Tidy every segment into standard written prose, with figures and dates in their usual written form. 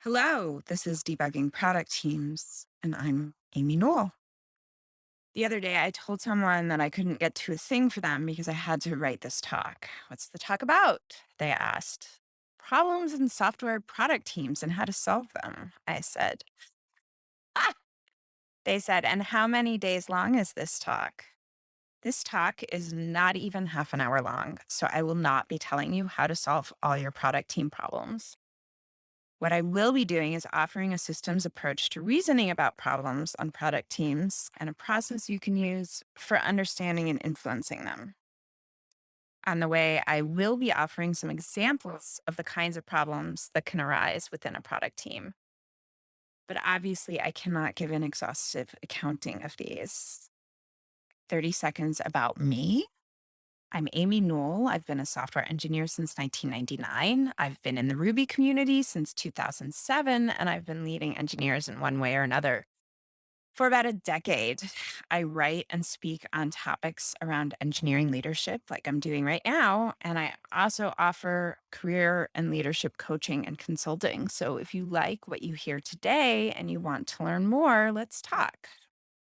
Hello, this is Debugging Product Teams, and I'm Amy Newell. The other day, I told someone that I couldn't get to a thing for them because I had to write this talk. What's the talk about? They asked. Problems in software product teams and how to solve them, I said. Ah! They said, and how many days long is this talk? This talk is not even half an hour long, so I will not be telling you how to solve all your product team problems. What I will be doing is offering a systems approach to reasoning about problems on product teams and a process you can use for understanding and influencing them. On the way, I will be offering some examples of the kinds of problems that can arise within a product team. But obviously, I cannot give an exhaustive accounting of these. 30 seconds about me. I'm Amy Newell. I've been a software engineer since 1999. I've been in the Ruby community since 2007, and I've been leading engineers in one way or another for about a decade. I write and speak on topics around engineering leadership, like I'm doing right now. And I also offer career and leadership coaching and consulting. So if you like what you hear today and you want to learn more, let's talk.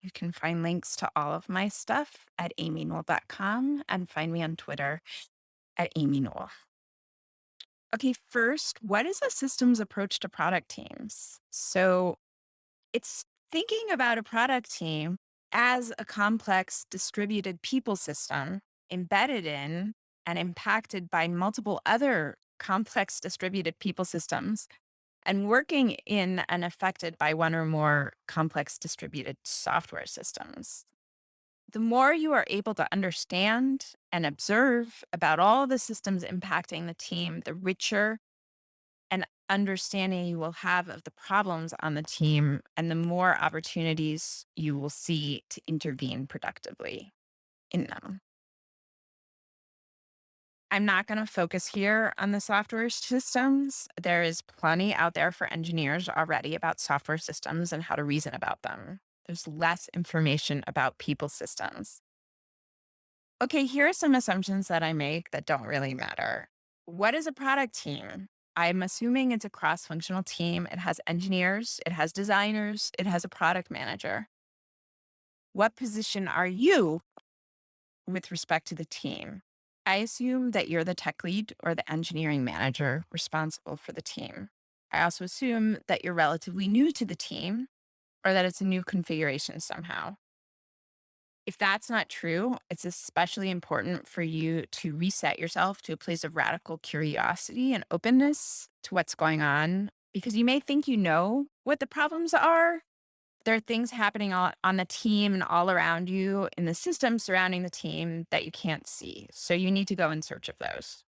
You can find links to all of my stuff at amynewell.com and find me on Twitter at Amy Newell. Okay, first, what is a systems approach to product teams? So it's thinking about a product team as a complex distributed people system embedded in and impacted by multiple other complex distributed people systems and working in and affected by one or more complex distributed software systems. The more you are able to understand and observe about all the systems impacting the team, the richer and understanding you will have of the problems on the team and the more opportunities you will see to intervene productively in them. I'm not going to focus here on the software systems. There is plenty out there for engineers already about software systems and how to reason about them. There's less information about people systems. Okay, here are some assumptions that I make that don't really matter. What is a product team? I'm assuming it's a cross functional team. It has engineers, it has designers, it has a product manager. What position are you with respect to the team? I assume that you're the tech lead or the engineering manager responsible for the team. I also assume that you're relatively new to the team or that it's a new configuration somehow. If that's not true, it's especially important for you to reset yourself to a place of radical curiosity and openness to what's going on because you may think you know what the problems are. There are things happening on the team and all around you in the system surrounding the team that you can't see. So you need to go in search of those.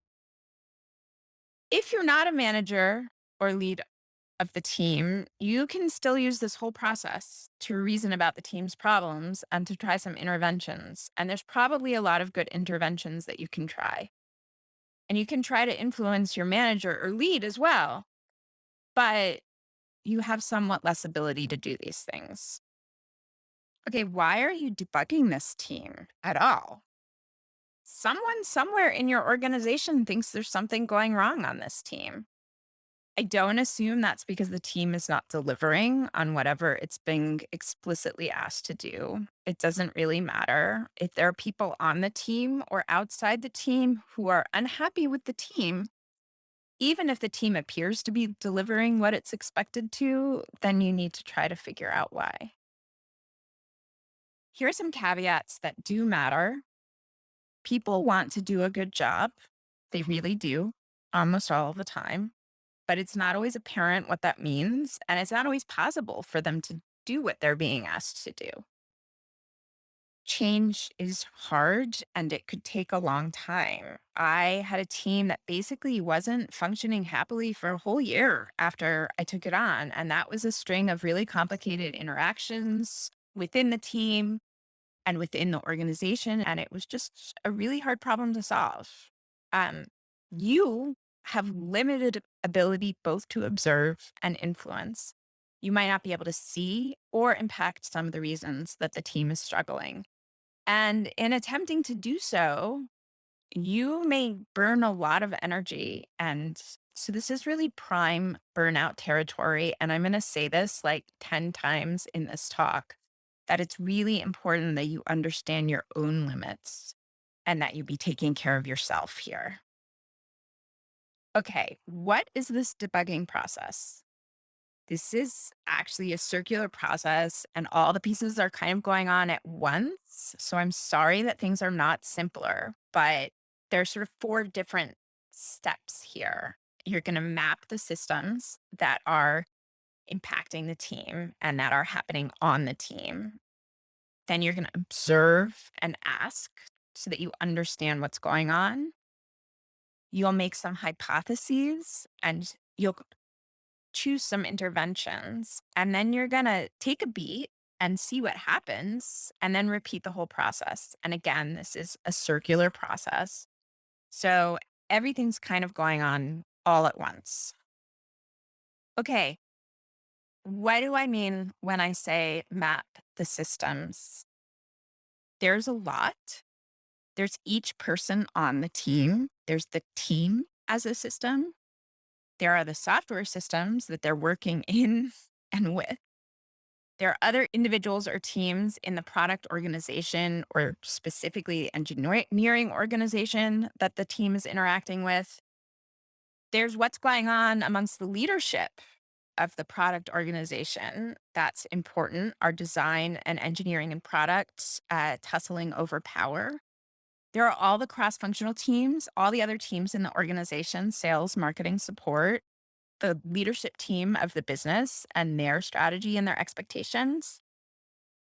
If you're not a manager or lead of the team, you can still use this whole process to reason about the team's problems and to try some interventions. And there's probably a lot of good interventions that you can try. And you can try to influence your manager or lead as well, but you have somewhat less ability to do these things. Okay, why are you debugging this team at all? Someone somewhere in your organization thinks there's something going wrong on this team. I don't assume that's because the team is not delivering on whatever it's being explicitly asked to do. It doesn't really matter. If there are people on the team or outside the team who are unhappy with the team, even if the team appears to be delivering what it's expected to, then you need to try to figure out why. Here are some caveats that do matter. People want to do a good job, they really do, almost all of the time. But it's not always apparent what that means, and it's not always possible for them to do what they're being asked to do. Change is hard and it could take a long time. I had a team that basically wasn't functioning happily for a whole year after I took it on. And that was a string of really complicated interactions within the team and within the organization. And it was just a really hard problem to solve. Um, you have limited ability both to observe and influence. You might not be able to see or impact some of the reasons that the team is struggling. And in attempting to do so, you may burn a lot of energy and So this is really prime burnout territory. And I'm going to say this like 10 times in this talk that it's really important that you understand your own limits and that you be taking care of yourself here. Okay, what is this debugging process? This is actually a circular process, and all the pieces are kind of going on at once. So I'm sorry that things are not simpler, but there's sort of four different steps here. You're going to map the systems that are impacting the team and that are happening on the team. Then you're going to observe and ask so that you understand what's going on. You'll make some hypotheses and you'll choose some interventions, and then you're going to take a beat and see what happens and then repeat the whole process. And again, this is a circular process. So everything's kind of going on all at once. Okay, what do I mean when I say map the systems? There's a lot. There's each person on the team. There's the team as a system. There are the software systems that they're working in and with. There are other individuals or teams in the product organization or specifically engineering organization that the team is interacting with. There's what's going on amongst the leadership of the product organization. That's important. Our design and engineering and products tussling over power. There are all the cross functional teams, all the other teams in the organization, sales, marketing, support, the leadership team of the business and their strategy and their expectations.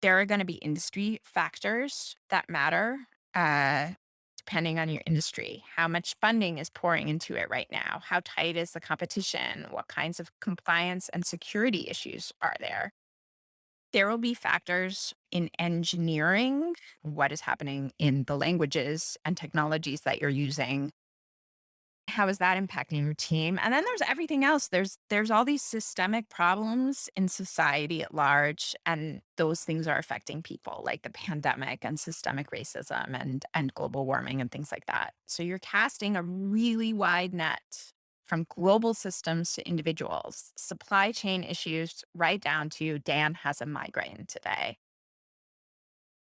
There are gonna be industry factors that matter, uh, depending on your industry. How much funding is pouring into it right now? How tight is the competition? What kinds of compliance and security issues are there? There will be factors in engineering, what is happening in the languages and technologies that you're using. How is that impacting your team? And then there's everything else. There's all these systemic problems in society at large, and those things are affecting people, like the pandemic and systemic racism and global warming and things like that. So you're casting a really wide net from global systems to individuals, supply chain issues, right down to Dan has a migraine today.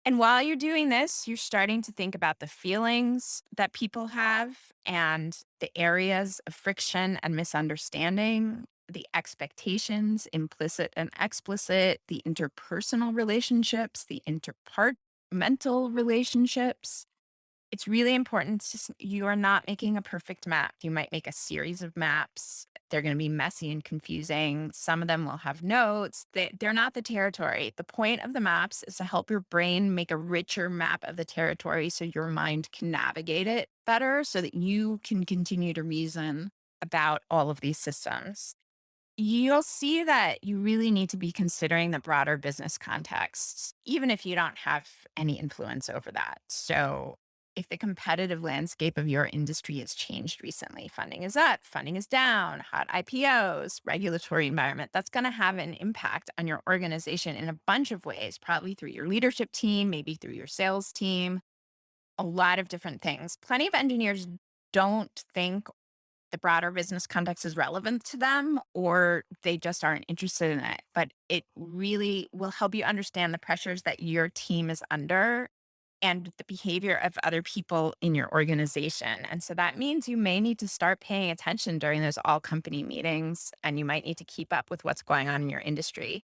And while you're doing this, you're starting to think about the feelings that people have and the areas of friction and misunderstanding, the expectations, implicit and explicit, the interpersonal relationships, the interpartmental relationships. It's really important you are not making a perfect map. You might make a series of maps. They're going to be messy and confusing. Some of them will have notes. They're not the territory. The point of the maps is to help your brain make a richer map of the territory so your mind can navigate it better so that you can continue to reason about all of these systems. You'll see that you really need to be considering the broader business context, even if you don't have any influence over that. So, if the competitive landscape of your industry has changed recently, funding is up, funding is down, hot IPOs, regulatory environment, that's going to have an impact on your organization in a bunch of ways, probably through your leadership team, maybe through your sales team, a lot of different things. Plenty of engineers don't think the broader business context is relevant to them or they just aren't interested in it. But it really will help you understand the pressures that your team is under and the behavior of other people in your organization. And so that means you may need to start paying attention during those all company meetings and you might need to keep up with what's going on in your industry.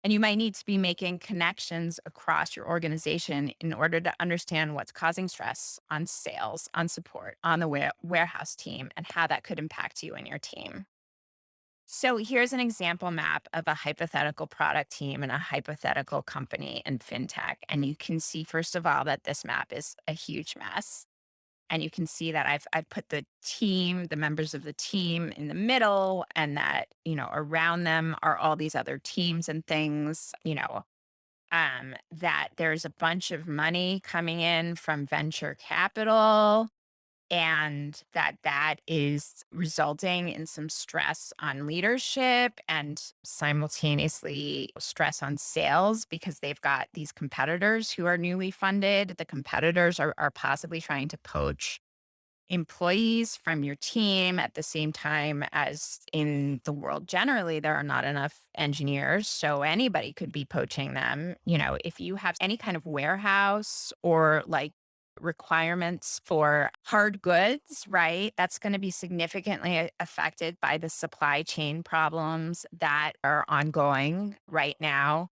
And you might need to be making connections across your organization in order to understand what's causing stress on sales, on support, on the warehouse team, and how that could impact you and your team. So here's an example map of a hypothetical product team and a hypothetical company in fintech. And you can see, first of all, that this map is a huge mess. And you can see that I've put the team, the members of the team in the middle, and that, around them are all these other teams and things, that there's a bunch of money coming in from venture capital and that is resulting in some stress on leadership and simultaneously stress on sales because they've got these competitors who are newly funded. The competitors are possibly trying to poach employees from your team at the same time as in the world generally, there are not enough engineers. So anybody could be poaching them. If you have any kind of warehouse or like requirements for hard goods, right? That's going to be significantly affected by the supply chain problems that are ongoing right now.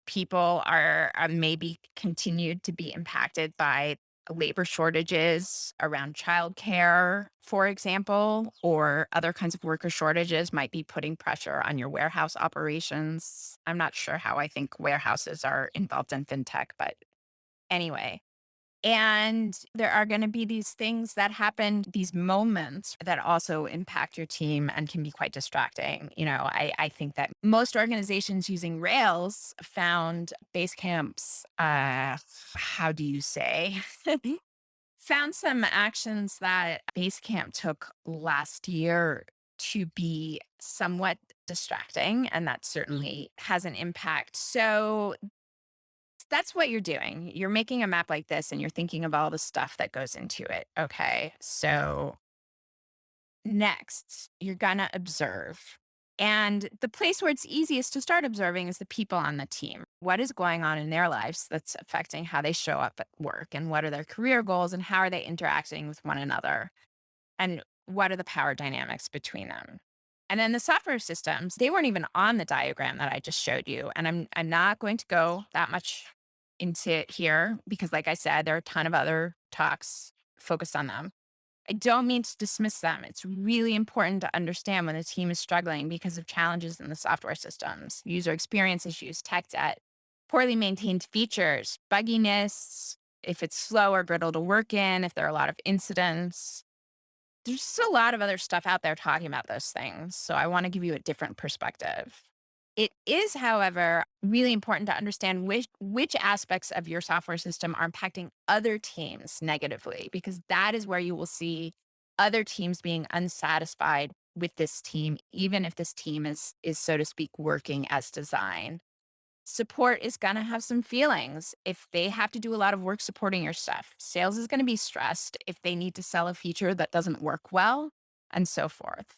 People are maybe continued to be impacted by labor shortages around childcare, for example, or other kinds of worker shortages might be putting pressure on your warehouse operations. I'm not sure how I think warehouses are involved in fintech, but anyway. And there are going to be these things that happen, these moments that also impact your team and can be quite distracting. I think that most organizations using Rails found Basecamp's, how do you say, found some actions that Basecamp took last year to be somewhat distracting. And that certainly has an impact. So that's what you're doing. You're making a map like this and you're thinking of all the stuff that goes into it. Okay. So next, you're going to observe. And the place where it's easiest to start observing is the people on the team. What is going on in their lives that's affecting how they show up at work? And what are their career goals? And how are they interacting with one another? And what are the power dynamics between them? And then the software systems, they weren't even on the diagram that I just showed you. And I'm not going to go that much into it here because, like I said, there are a ton of other talks focused on them. I don't mean to dismiss them. It's really important to understand when the team is struggling because of challenges in the software systems, user experience issues, tech debt, poorly maintained features, bugginess, if it's slow or brittle to work in, if there are a lot of incidents. There's just a lot of other stuff out there talking about those things. So I want to give you a different perspective. It is, however, really important to understand which aspects of your software system are impacting other teams negatively, because that is where you will see other teams being unsatisfied with this team, even if this team is so to speak working as designed. Support is going to have some feelings if they have to do a lot of work supporting your stuff. Sales is going to be stressed if they need to sell a feature that doesn't work well, and so forth.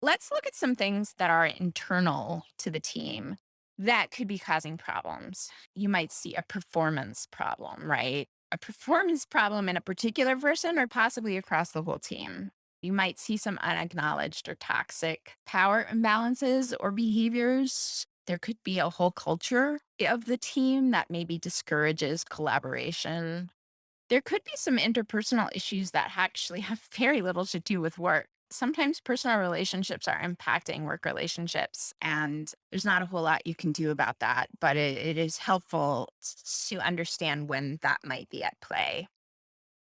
Let's look at some things that are internal to the team that could be causing problems. You might see a performance problem, right? A performance problem in a particular person or possibly across the whole team. You might see some unacknowledged or toxic power imbalances or behaviors. There could be a whole culture of the team that maybe discourages collaboration. There could be some interpersonal issues that actually have very little to do with work. Sometimes personal relationships are impacting work relationships, and there's not a whole lot you can do about that, but it is helpful to understand when that might be at play.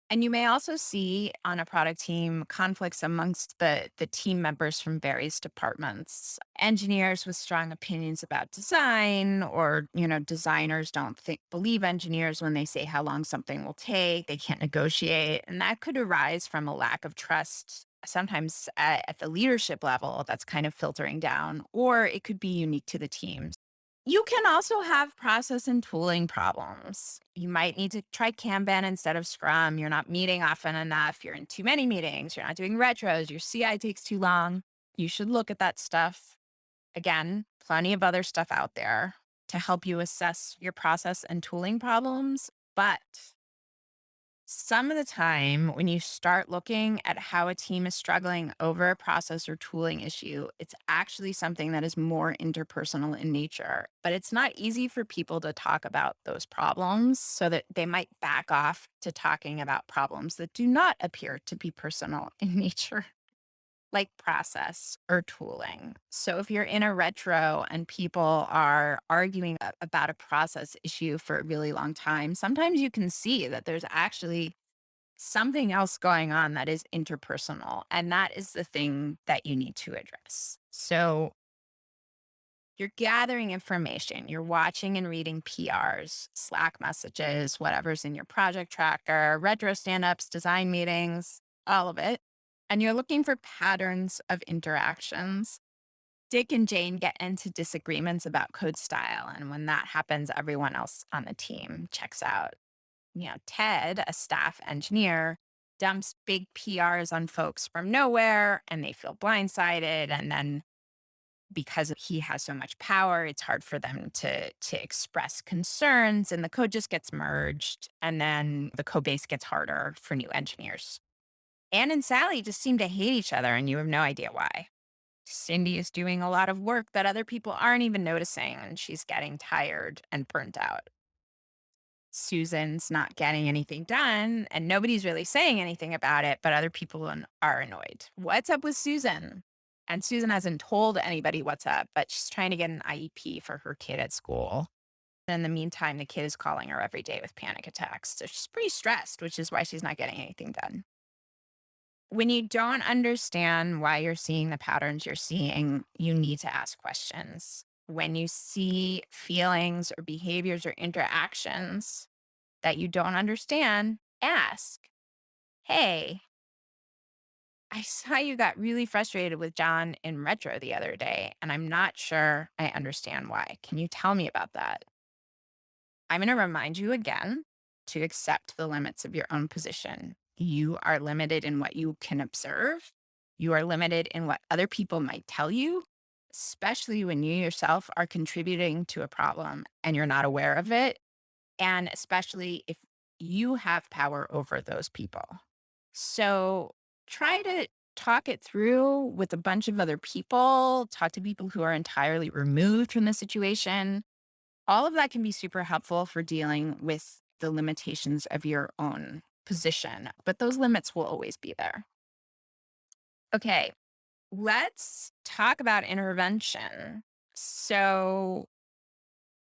And you may also see on a product team conflicts amongst the team members from various departments. Engineers with strong opinions about design, or designers don't believe engineers when they say how long something will take. They can't negotiate, and that could arise from a lack of trust. Sometimes at the leadership level, that's kind of filtering down, or it could be unique to the team. You can also have process and tooling problems. You might need to try Kanban instead of Scrum. You're not meeting often enough. You're in too many meetings. You're not doing retros. Your CI takes too long. You should look at that stuff. Again, plenty of other stuff out there to help you assess your process and tooling problems. But some of the time, when you start looking at how a team is struggling over a process or tooling issue, it's actually something that is more interpersonal in nature. But it's not easy for people to talk about those problems, so that they might back off to talking about problems that do not appear to be personal in nature, like process or tooling. So if you're in a retro and people are arguing about a process issue for a really long time, sometimes you can see that there's actually something else going on that is interpersonal. And that is the thing that you need to address. So you're gathering information, you're watching and reading PRs, Slack messages, whatever's in your project tracker, retro stand ups, design meetings, all of it. And you're looking for patterns of interactions. Dick and Jane get into disagreements about code style. And when that happens, everyone else on the team checks out. Ted, a staff engineer, dumps big PRs on folks from nowhere and they feel blindsided. And then because he has so much power, it's hard for them to express concerns and the code just gets merged. And then the code base gets harder for new engineers. Anne and Sally just seem to hate each other and you have no idea why. Cindy is doing a lot of work that other people aren't even noticing, and she's getting tired and burnt out. Susan's not getting anything done, and nobody's really saying anything about it, but other people are annoyed. What's up with Susan? And Susan hasn't told anybody what's up, but she's trying to get an IEP for her kid at school. In the meantime, the kid is calling her every day with panic attacks. So she's pretty stressed, which is why she's not getting anything done. When you don't understand why you're seeing the patterns you're seeing, you need to ask questions. When you see feelings or behaviors or interactions that you don't understand, ask, hey, I saw you got really frustrated with John in retro the other day, and I'm not sure I understand why. Can you tell me about that? I'm going to remind you again to accept the limits of your own position. You are limited in what you can observe. You are limited in what other people might tell you, especially when you yourself are contributing to a problem and you're not aware of it. And especially if you have power over those people. So try to talk it through with a bunch of other people, talk to people who are entirely removed from the situation. All of that can be super helpful for dealing with the limitations of your own position, but those limits will always be there. Okay, let's talk about intervention. So,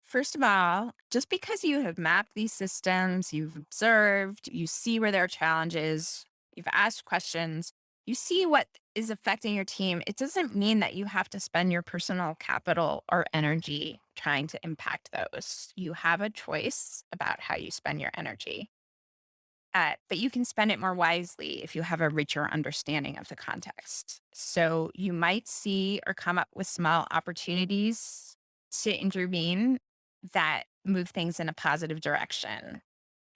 first of all, just because you have mapped these systems, you've observed, you see where there are challenges, you've asked questions, you see what is affecting your team, it doesn't mean that you have to spend your personal capital or energy trying to impact those. You have a choice about how you spend your energy. But you can spend it more wisely if you have a richer understanding of the context. So you might see or come up with small opportunities to intervene that move things in a positive direction.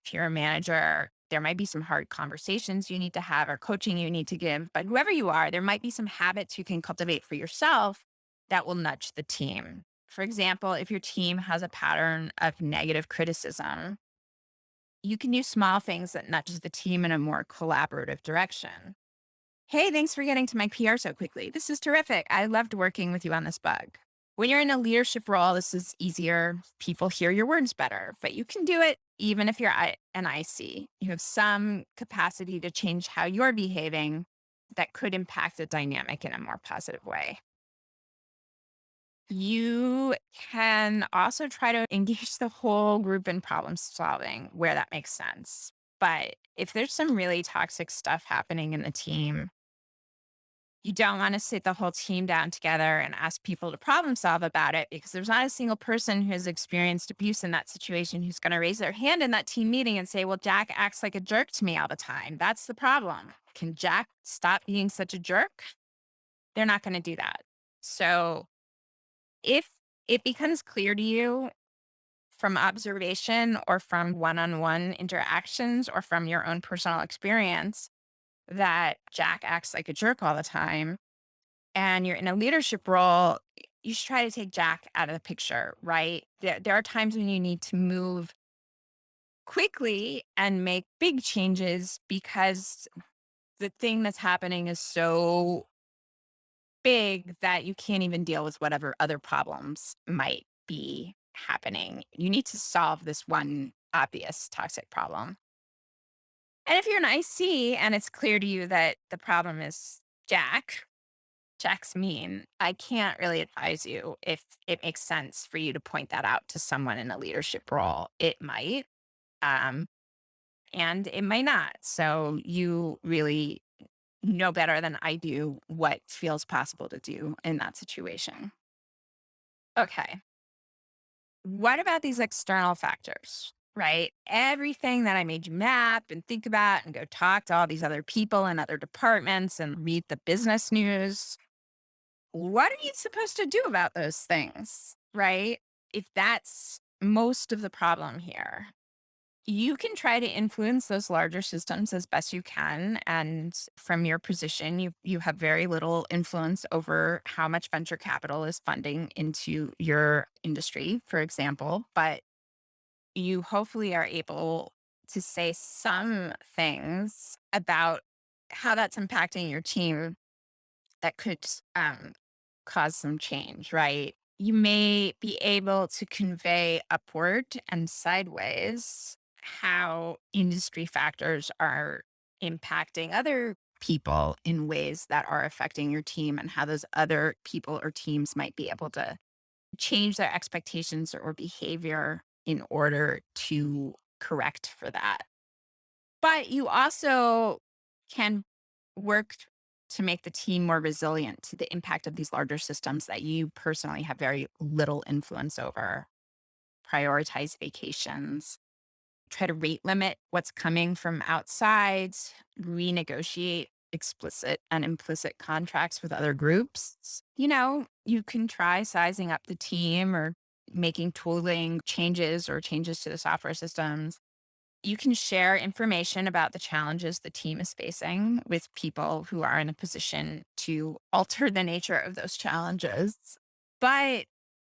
If you're a manager, there might be some hard conversations you need to have or coaching you need to give, but whoever you are, there might be some habits you can cultivate for yourself that will nudge the team. For example, if your team has a pattern of negative criticism, you can do small things that nudge the team in a more collaborative direction. Hey, thanks for getting to my PR so quickly. This is terrific. I loved working with you on this bug. When you're in a leadership role, this is easier. People hear your words better, but you can do it even if you're an IC. You have some capacity to change how you're behaving that could impact the dynamic in a more positive way. You can also try to engage the whole group in problem solving where that makes sense. But if there's some really toxic stuff happening in the team, you don't want to sit the whole team down together and ask people to problem solve about it because there's not a single person who has experienced abuse in that situation who's going to raise their hand in that team meeting and say, well, Jack acts like a jerk to me all the time. That's the problem. Can Jack stop being such a jerk? They're not going to do that. So if it becomes clear to you from observation or from one-on-one interactions or from your own personal experience that Jack acts like a jerk all the time and you're in a leadership role, you should try to take Jack out of the picture, right? There are times when you need to move quickly and make big changes because the thing that's happening is so big that you can't even deal with whatever other problems might be happening. You need to solve this one obvious toxic problem. And if you're an IC and it's clear to you that the problem is Jack's mean, I can't really advise you if it makes sense for you to point that out to someone in a leadership role. It might, um, and it might not. So you really know better than I do what feels possible to do in that situation. Okay. What about these external factors? Right? Everything that I made you map and think about and go talk to all these other people in other departments and read the business news. What are you supposed to do about those things? Right? If that's most of the problem here, You can try to influence those larger systems as best you can. And from your position, you have very little influence over how much venture capital is funding into your industry, for example. But you hopefully are able to say some things about how that's impacting your team that could cause some change, right? You may be able to convey upward and sideways how industry factors are impacting other people in ways that are affecting your team and how those other people or teams might be able to change their expectations or behavior in order to correct for that. But you also can work to make the team more resilient to the impact of these larger systems that you personally have very little influence over. Prioritize vacations, try to rate limit what's coming from outside, renegotiate explicit and implicit contracts with other groups. You can try sizing up the team or making tooling changes or changes to the software systems. You can share information about the challenges the team is facing with people who are in a position to alter the nature of those challenges. But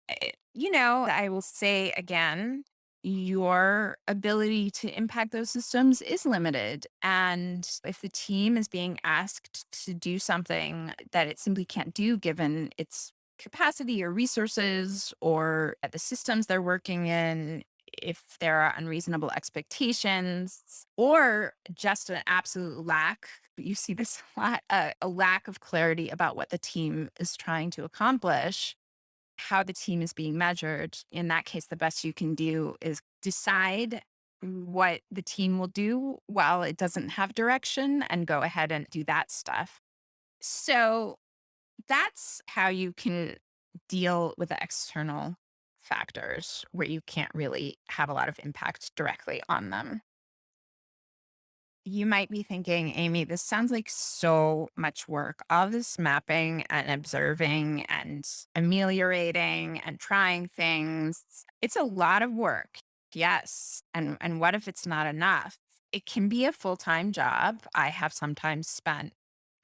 I will say again, your ability to impact those systems is limited. And if the team is being asked to do something that it simply can't do, given its capacity or resources or at the systems they're working in, if there are unreasonable expectations or just an absolute lack, you see this a lot, a lack of clarity about what the team is trying to accomplish, how the team is being measured. In that case, the best you can do is decide what the team will do while it doesn't have direction and go ahead and do that stuff. So that's how you can deal with the external factors where you can't really have a lot of impact directly on them. You might be thinking, Amy, this sounds like so much work. All this mapping and observing and ameliorating and trying things. It's a lot of work. Yes. And what if it's not enough? It can be a full-time job. I have sometimes spent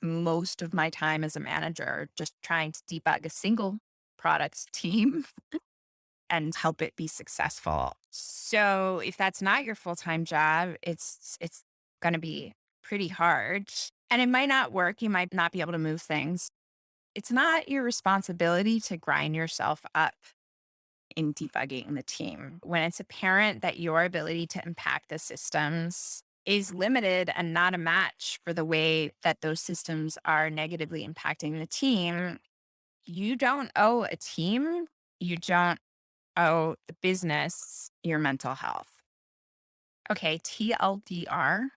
most of my time as a manager just trying to debug a single product team and help it be successful. So if that's not your full-time job, it's going to be pretty hard and it might not work. You might not be able to move things. It's not your responsibility to grind yourself up in debugging the team. When it's apparent that your ability to impact the systems is limited and not a match for the way that those systems are negatively impacting the team, you don't owe a team, you don't owe the business your mental health. Okay, TLDR.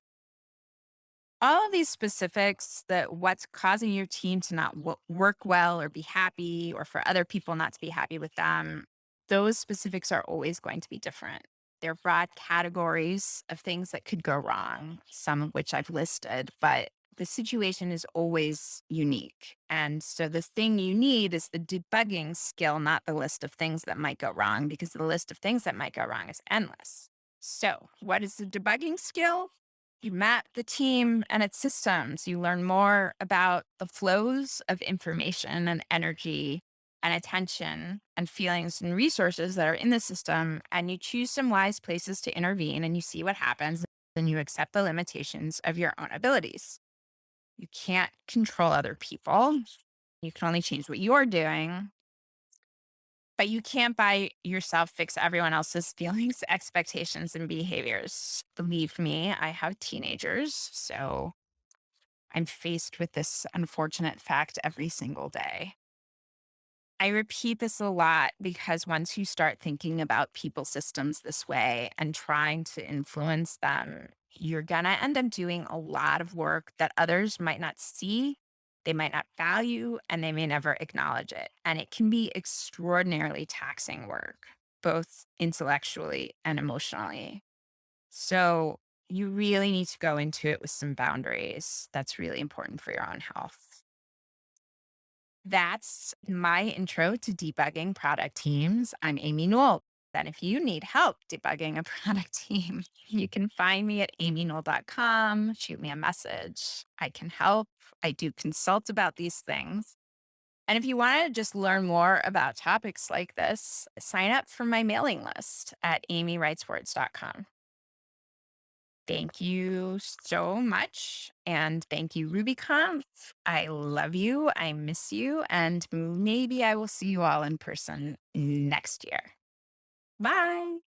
All of these specifics, that what's causing your team to not work well or be happy, or for other people not to be happy with them, those specifics are always going to be different. They're broad categories of things that could go wrong, some of which I've listed, but the situation is always unique. And so the thing you need is the debugging skill, not the list of things that might go wrong, because the list of things that might go wrong is endless. So, what is the debugging skill? You map the team and its systems. You learn more about the flows of information and energy and attention and feelings and resources that are in the system. And you choose some wise places to intervene and you see what happens. And you accept the limitations of your own abilities. You can't control other people. You can only change what you're doing. But you can't by yourself fix everyone else's feelings, expectations, and behaviors. Believe me, I have teenagers, so I'm faced with this unfortunate fact every single day. I repeat this a lot because once you start thinking about people systems this way and trying to influence them, you're going to end up doing a lot of work that others might not see, they might not value, and they may never acknowledge it. And it can be extraordinarily taxing work, both intellectually and emotionally. So you really need to go into it with some boundaries. That's really important for your own health. That's my intro to debugging product teams. I'm Amy Newell. Then, if you need help debugging a product team, you can find me at amyknoll.com. Shoot me a message. I can help. I do consult about these things. And if you want to just learn more about topics like this, sign up for my mailing list at amywriteswords.com. Thank you so much. And thank you, RubyConf. I love you. I miss you. And maybe I will see you all in person next year. Bye.